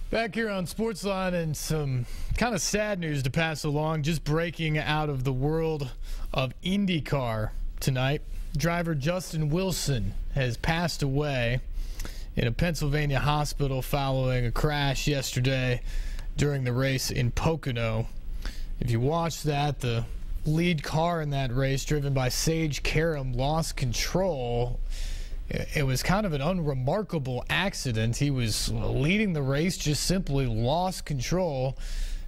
Back here on SportsLine, and some kind of sad news to pass along, just breaking out of the world of IndyCar tonight. Driver Justin Wilson has passed away in a Pennsylvania hospital following a crash yesterday during the race in Pocono. If you watch that, the lead car in that race, driven by Sage Karam, lost control. It was kind of an unremarkable accident. He was leading the race, just simply lost control,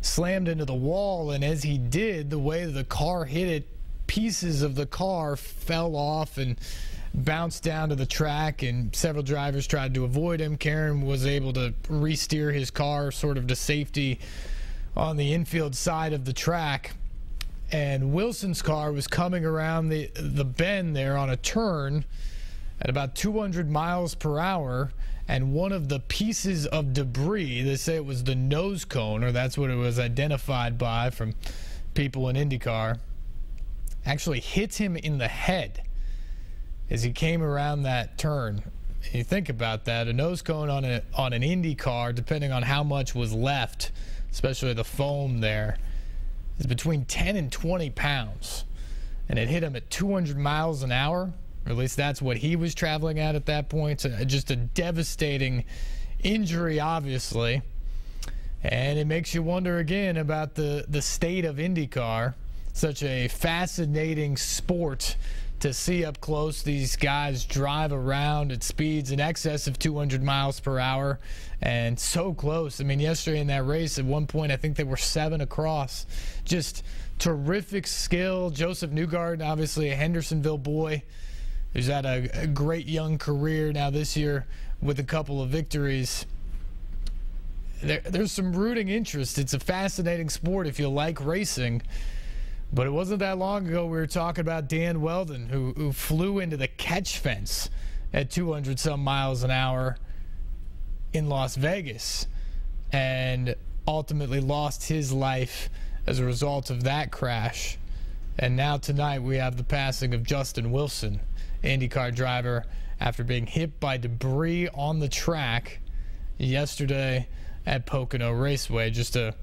slammed into the wall, and as he did, the way the car hit it, pieces of the car fell off and bounced down to the track, and several drivers tried to avoid him. Karam was able to re-steer his car sort of to safety on the infield side of the track, and Wilson's car was coming around the bend there on a turn at about 200 miles per hour, and one of the pieces of debris, they say it was the nose cone, or that's what it was identified by from people in IndyCar, actually hit him in the head as he came around that turn. And you think about that, a nose cone on an Indy car, depending on how much was left, especially the foam there, is between 10 and 20 pounds. And it hit him at 200 miles an hour. Or at least that's what he was traveling at that point. Just a devastating injury, obviously. And it makes you wonder again about the state of IndyCar. Such a fascinating sport to see up close. These guys drive around at speeds in excess of 200 miles per hour, and so close. I mean, yesterday in that race, at one point, I think they were 7 across. Just terrific skill. Joseph Newgarden, obviously a Hendersonville boy, who's had a great young career now this year with a couple of victories. There's some rooting interest. It's a fascinating sport if you like racing. But it wasn't that long ago we were talking about Dan Weldon, who flew into the catch fence at 200-some miles an hour in Las Vegas and ultimately lost his life as a result of that crash. And now tonight we have the passing of Justin Wilson, IndyCar driver, after being hit by debris on the track yesterday at Pocono Raceway. Just a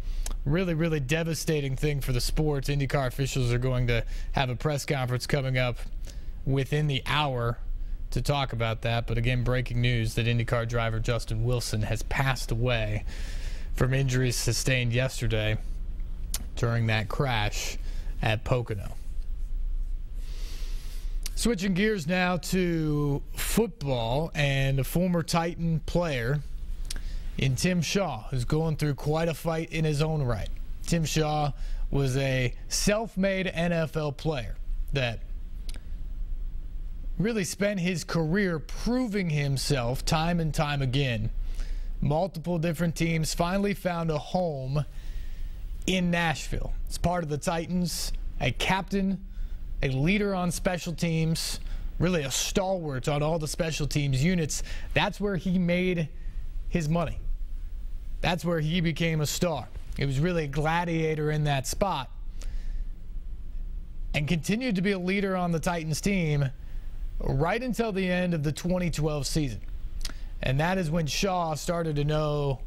really, really devastating thing for the sport. IndyCar officials are going to have a press conference coming up within the hour to talk about that. But again, breaking news that IndyCar driver Justin Wilson has passed away from injuries sustained yesterday during that crash at Pocono. Switching gears now to football, and a former Titan player in Tim Shaw, who's going through quite a fight in his own right. Tim Shaw was a self-made NFL player that really spent his career proving himself time and time again. Multiple different teams, finally found a home in Nashville. It's part of the Titans, a captain, a leader on special teams, really a stalwart on all the special teams units. That's where he made his money. That's where he became a star. He was really a gladiator in that spot and continued to be a leader on the Titans team right until the end of the 2012 season. And that is when Shaw started to know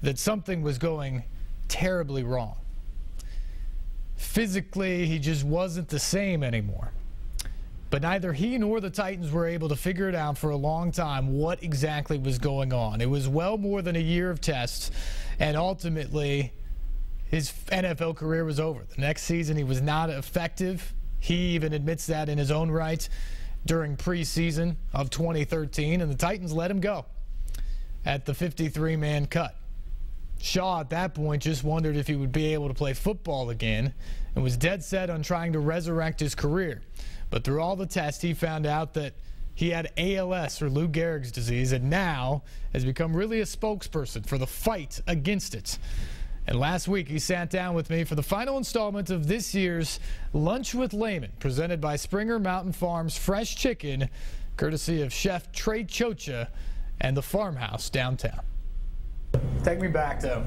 that something was going terribly wrong. Physically, he just wasn't the same anymore. But neither he nor the Titans were able to figure it out for a long time what exactly was going on. It was well more than a year of tests, and ultimately his NFL career was over. The next season he was not effective. He even admits that in his own right during preseason of 2013, and the Titans let him go at the 53-man cut. Shaw at that point just wondered if he would be able to play football again and was dead set on trying to resurrect his career. But through all the tests, he found out that he had ALS, or Lou Gehrig's disease, and now has become really a spokesperson for the fight against it. And last week, he sat down with me for the final installment of this year's Lunch with Layman, presented by Springer Mountain Farms Fresh Chicken, courtesy of Chef Trey Chocha and the Farmhouse downtown. Take me back to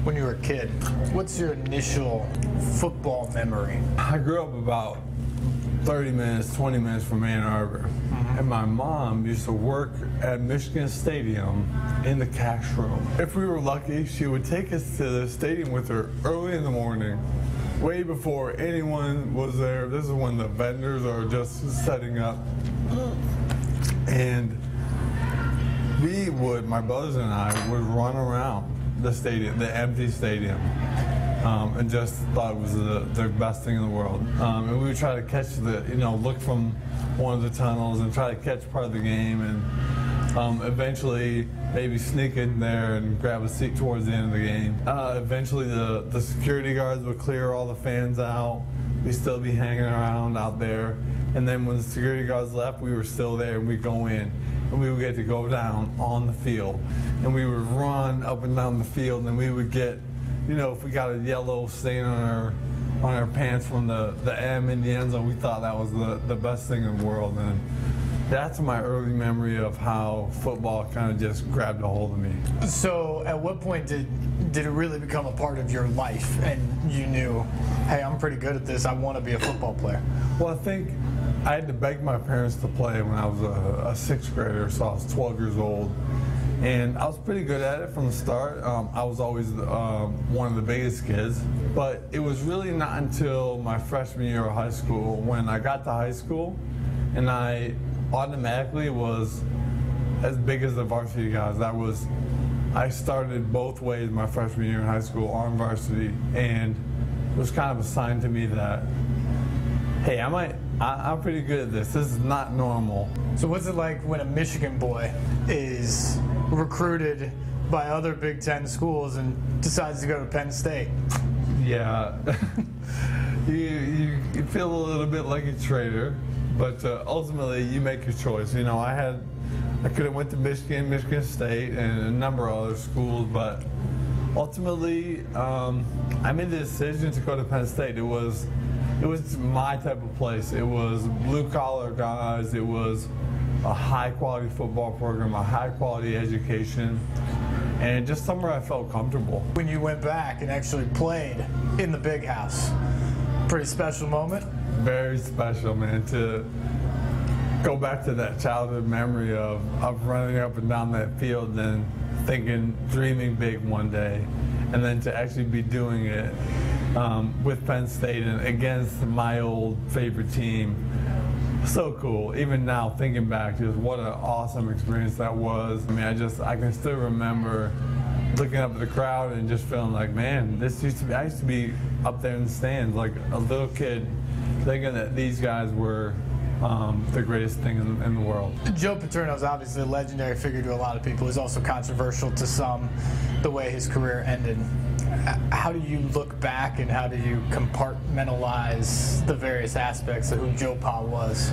when you were a kid. What's your initial football memory? I grew up about 30 minutes, 20 minutes from Ann Arbor. And my mom used to work at Michigan Stadium in the cash room. If we were lucky, she would take us to the stadium with her early in the morning, way before anyone was there. This is when the vendors are just setting up. And my brothers and I would run around the stadium, the empty stadium, and just thought it was the best thing in the world. And we would try to catch look from one of the tunnels and try to catch part of the game, and eventually maybe sneak in there and grab a seat towards the end of the game. Eventually the security guards would clear all the fans out. We'd still be hanging around out there. And then when the security guards left, we were still there, and we'd go in. And we would get to go down on the field. And we would run up and down the field, and we would get, if we got a yellow stain on our pants from the M in the end zone, we thought that was the best thing in the world. And that's my early memory of how football kind of just grabbed a hold of me. So at what point did it really become a part of your life, and you knew, hey, I'm pretty good at this, I want to be a football player? Well, I think I had to beg my parents to play when I was a sixth grader, so I was 12 years old. And I was pretty good at it from the start. I was always one of the biggest kids. But it was really not until my freshman year of high school, when I got to high school, and I automatically was as big as the varsity guys. I started both ways my freshman year in high school on varsity, and it was kind of a sign to me that, hey, I'm pretty good at this. This is not normal. So what's it like when a Michigan boy is recruited by other Big Ten schools and decides to go to Penn State? Yeah, you feel a little bit like a traitor, but ultimately you make your choice. I could have went to Michigan State, and a number of other schools, but ultimately I made the decision to go to Penn State. It was my type of place. It was blue-collar guys. It was a high-quality football program, a high-quality education, and just somewhere I felt comfortable. When you went back and actually played in the big house, pretty special moment? Very special, man, to go back to that childhood memory of running up and down that field and thinking, dreaming big one day, and then to actually be doing it with Penn State and against my old favorite team. So cool. Even now, thinking back, just what an awesome experience that was. I mean, I can still remember looking up at the crowd and just feeling like, man, I used to be up there in the stands like a little kid, thinking that these guys were the greatest thing in the world. Joe Paterno is obviously a legendary figure to a lot of people. He's also controversial to some, the way his career ended. How do you look back, and how do you compartmentalize the various aspects of who Joe Pa was?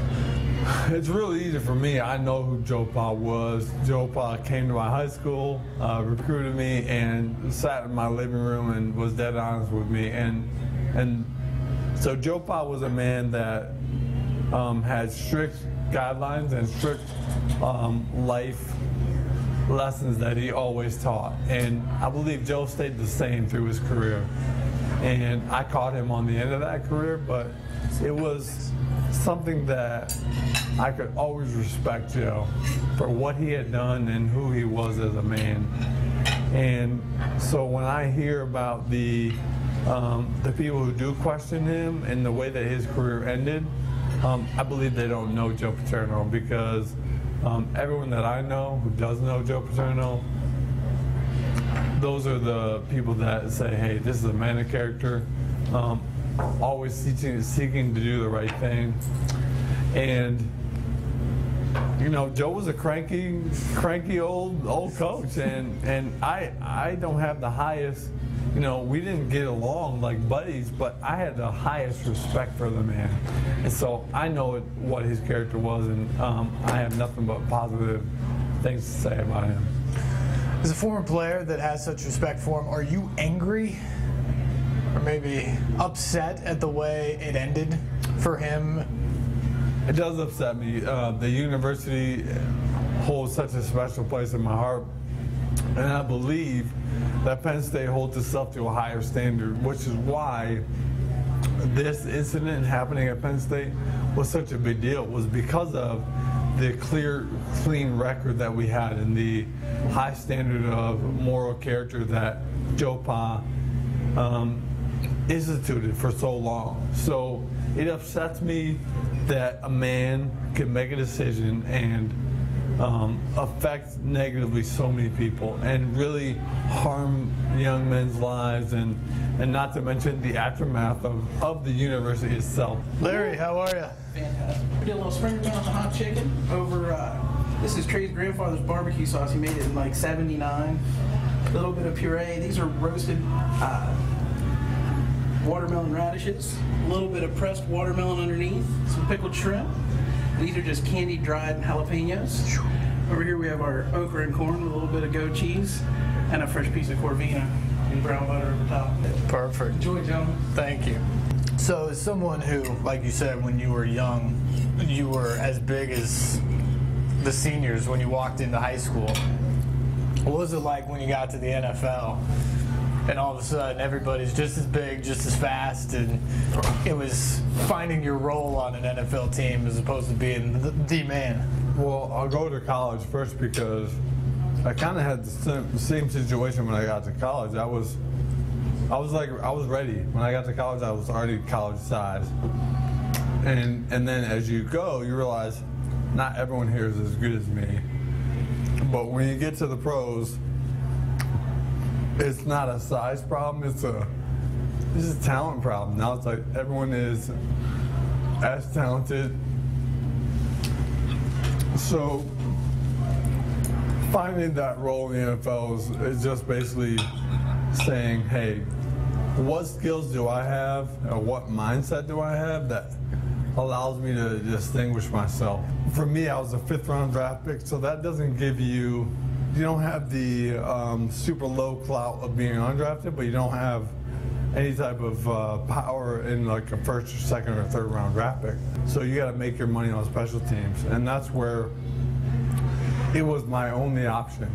It's really easy for me. I know who Joe Pa was. Joe Pa came to my high school, recruited me, and sat in my living room and was dead honest with me. And so Joe Pa was a man that had strict guidelines and strict life lessons that he always taught. And I believe Joe stayed the same through his career. And I caught him on the end of that career, but it was something that I could always respect Joe for what he had done and who he was as a man. And so when I hear about the people who do question him and the way that his career ended, I believe they don't know Joe Paterno, because everyone that I know who does know Joe Paterno, those are the people that say, hey, this is a man of character, always seeking to do the right thing. And Joe was a cranky old coach, and I don't have the highest, we didn't get along like buddies, but I had the highest respect for the man. And so I know what his character was, and I have nothing but positive things to say about him. As a former player that has such respect for him, are you angry or maybe upset at the way it ended for him? It does upset me. The university holds such a special place in my heart, and I believe that Penn State holds itself to a higher standard, which is why this incident happening at Penn State was such a big deal was because of the clean record that we had and the high standard of moral character that Joe Pa instituted for so long. So it upsets me that a man can make a decision and affect negatively so many people and really harm young men's lives and not to mention the aftermath of the university itself. Larry, how are you? Fantastic. We did a little spring onions and hot chicken over, this is Trey's grandfather's barbecue sauce. He made it in like 79. A little bit of puree. These are roasted watermelon radishes. A little bit of pressed watermelon underneath. Some pickled shrimp. These are just candied dried jalapenos. Over here we have our okra and corn with a little bit of goat cheese and a fresh piece of Corvina and brown butter over top. Perfect. Enjoy, gentlemen. Thank you. So as someone who, like you said, when you were young, you were as big as the seniors when you walked into high school. What was it like when you got to the NFL and all of a sudden everybody's just as big, just as fast, and it was finding your role on an NFL team as opposed to being the man? Well, I'll go to college first because I kind of had the same situation when I got to college. I was ready. When I got to college, I was already college size. And then as you go, you realize not everyone here is as good as me. But when you get to the pros, it's not a size problem, it's a talent problem. Now it's like everyone is as talented. So finding that role in the NFL is just basically saying, hey, what skills do I have, or what mindset do I have that allows me to distinguish myself? For me, I was a 5th round draft pick, so that doesn't give you don't have the super low clout of being undrafted, but you don't have any type of power in like a 1st or 2nd or 3rd round draft pick. So you got to make your money on special teams, and that's where it was my only option.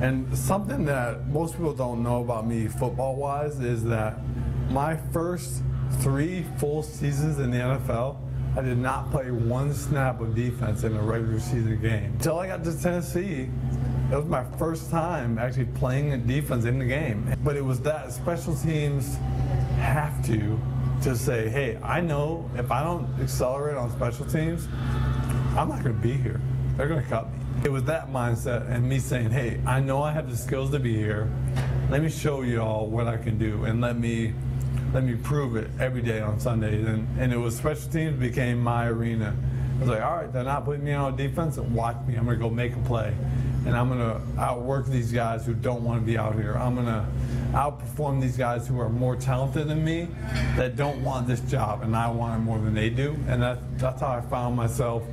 And something that most people don't know about me football-wise is that my first 3 full seasons in the NFL, I did not play 1 snap of defense in a regular season game. Until I got to Tennessee, it was my first time actually playing defense in the game. But it was that special teams have to say, hey, I know if I don't accelerate on special teams, I'm not going to be here. They're going to cut me. It was that mindset and me saying, hey, I know I have the skills to be here. Let me show you all what I can do, and let me prove it every day on Sundays. And it was special teams became my arena. I was like, all right, they're not putting me on defense. Watch me. I'm going to go make a play. And I'm going to outwork these guys who don't want to be out here. I'm going to outperform these guys who are more talented than me that don't want this job, and I want it more than they do. And that's how I found myself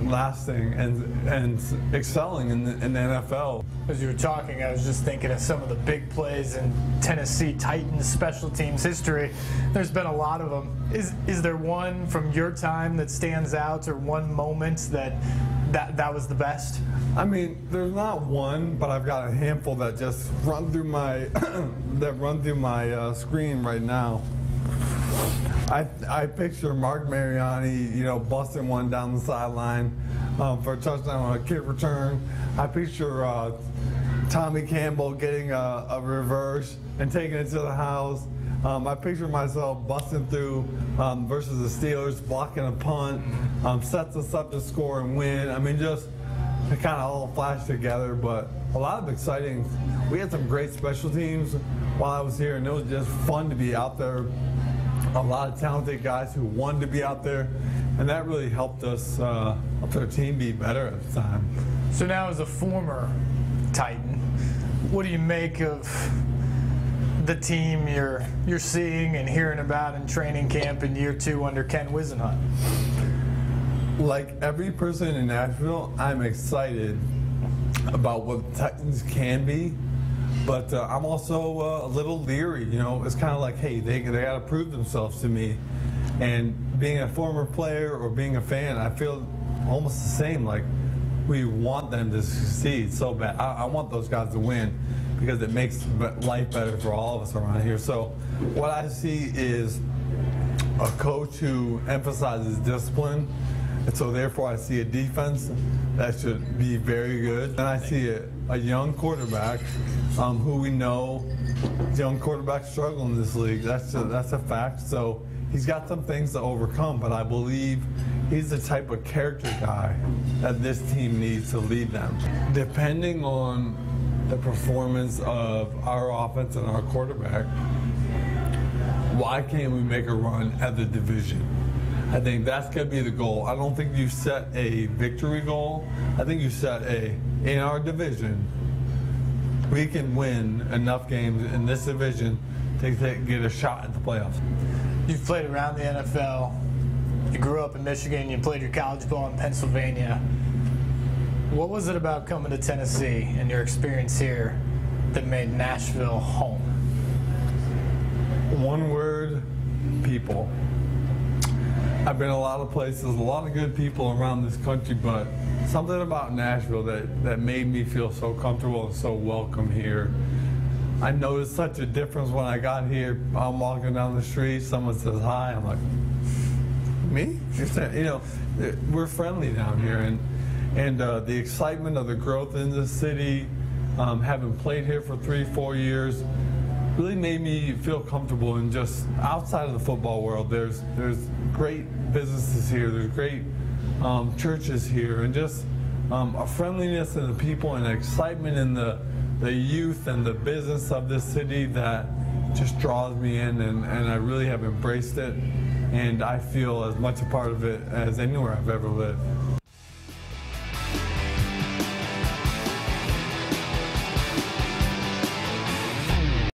lasting and excelling in the NFL. As you were talking, I was just thinking of some of the big plays in Tennessee Titans special teams history. There's been a lot of them. Is there one from your time that stands out, or one moment that was the best? I mean, there's not one, but I've got a handful that just run through my screen right now. I picture Mark Mariani, busting one down the sideline for a touchdown on a kick return. I picture Tommy Campbell getting a reverse and taking it to the house. I picture myself busting through versus the Steelers, blocking a punt, sets us up to score and win. I mean, just it kind of all flashed together, but a lot of exciting. We had some great special teams while I was here, and it was just fun to be out there. A lot of talented guys who wanted to be out there, and that really helped us, helped our team be better at the time. So now, as a former Titan, what do you make of the team you're seeing and hearing about in training camp in year 2 under Ken Wisenhunt? Like every person in Nashville, I'm excited about what the Titans can be. But I'm also a little leery, It's kind of like, hey, they got to prove themselves to me. And being a former player or being a fan, I feel almost the same. Like, we want them to succeed so bad. I want those guys to win because it makes life better for all of us around here. So what I see is a coach who emphasizes discipline. And so therefore I see a defense that should be very good. And I see a young quarterback who we know young quarterbacks struggle in this league. That's a fact. So he's got some things to overcome, but I believe he's the type of character guy that this team needs to lead them. Depending on the performance of our offense and our quarterback, why can't we make a run at the division? I think that's going to be the goal. I don't think you set a victory goal. I think you set in our division, we can win enough games in this division to get a shot at the playoffs. You've played around the NFL. You grew up in Michigan. You played your college ball in Pennsylvania. What was it about coming to Tennessee and your experience here that made Nashville home? One word, people. I've been a lot of places, a lot of good people around this country, but something about Nashville that made me feel so comfortable and so welcome here. I noticed such a difference when I got here. I'm walking down the street, someone says hi, I'm like, me? You know, we're friendly down here, and the excitement of the growth in the city, having played here for 3-4 years, really made me feel comfortable. And just outside of the football world, there's great businesses here, there's great churches here, and just a friendliness in the people and excitement in the youth and the business of this city that just draws me in, and I really have embraced it, and I feel as much a part of it as anywhere I've ever lived.